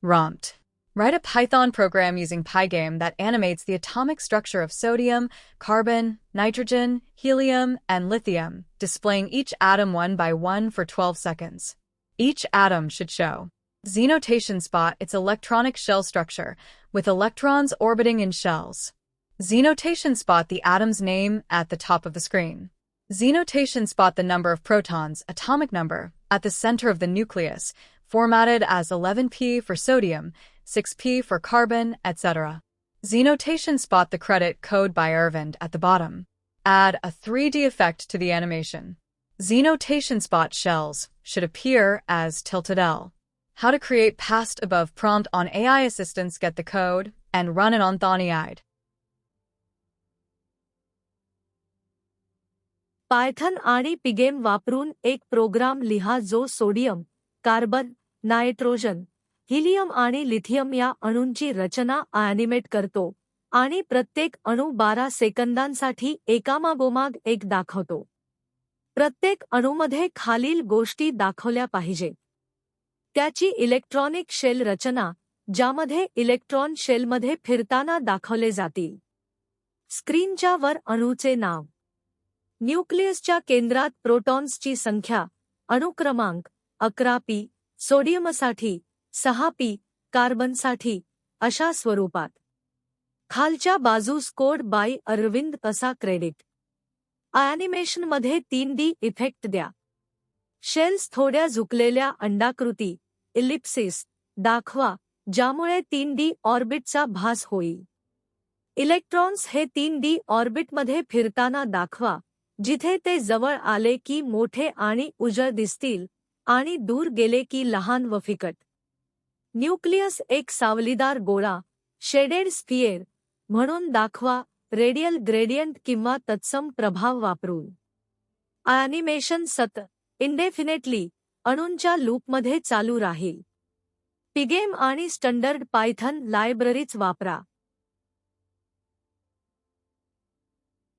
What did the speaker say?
ROMT. Write a Python program using Pygame that animates the atomic structure of sodium, carbon, nitrogen, helium, and lithium, displaying each atom one by one for 12 seconds. Each atom should show Z-notation spot its electronic shell structure, with electrons orbiting in shells. Z-notation spot the atom's name at the top of the screen. Z-notation spot the number of protons, atomic number, at the center of the nucleus, formatted as 11p for sodium, 6p for carbon, etc. Z-notation spot the credit code by Arvind at the bottom. Add a 3D effect to the animation. Z-notation spot shells should appear as tilde. How to create past above prompt on AI assistants. Get the code and run it on Thoniide. Python आणि पिगेम वापरून एक programme लिहा जो sodium, carbon, nitrogen, helium आणि lithium या अणूंची रचना ॲनिमेट करतो आणि प्रत्येक अणू 12 सेकंदांसाठी एकामागोमाग एक दाखवतो. प्रत्येक अणूमध्ये खालील गोष्टी दाखवल्या पाहिजेत. त्याची इलेक्ट्रॉनिक शेल रचना, ज्यामध्ये इलेक्ट्रॉन शेलमध्ये फिरताना दाखवले जातील. स्क्रीनच्या वर अणूचे नाव. न्यूक्लियसच्या केंद्रात प्रोटॉन्सची संख्या, अणुक्रमांक 11p, सोडियमसाठी 6p, कार्बनसाठी अशा स्वरूपात. खालच्या बाजूस कोड बाय अरविंद असा क्रेडिट. ॲनिमेशनमध्ये 3D इफेक्ट द्या. शेल्स थोड्या झुकलेल्या अंडाकृती, इलिप्सिस, दाखवा, ज्यामुळे 3D ऑर्बिटचा भास होईल. इलेक्ट्रॉन्स हे 3D ऑर्बिटमध्ये फिरताना दाखवा, जिथे ते जवळ आले की मोठे आणि उजळ दिसतील आणि दूर गेले की लहान व फिकट. न्यूक्लियस एक सावलीदार गोळा, शेडेड स्फियर, म्हणून दाखवा, रेडियल ग्रेडियंट किंवा तत्सम प्रभाव वापरून. ॲनिमेशन इंडेफिनेटली अणूंच्या लूपमध्ये चालू राहील. पिगेम आणि स्टँडर्ड पायथन लायब्ररीज वापरा.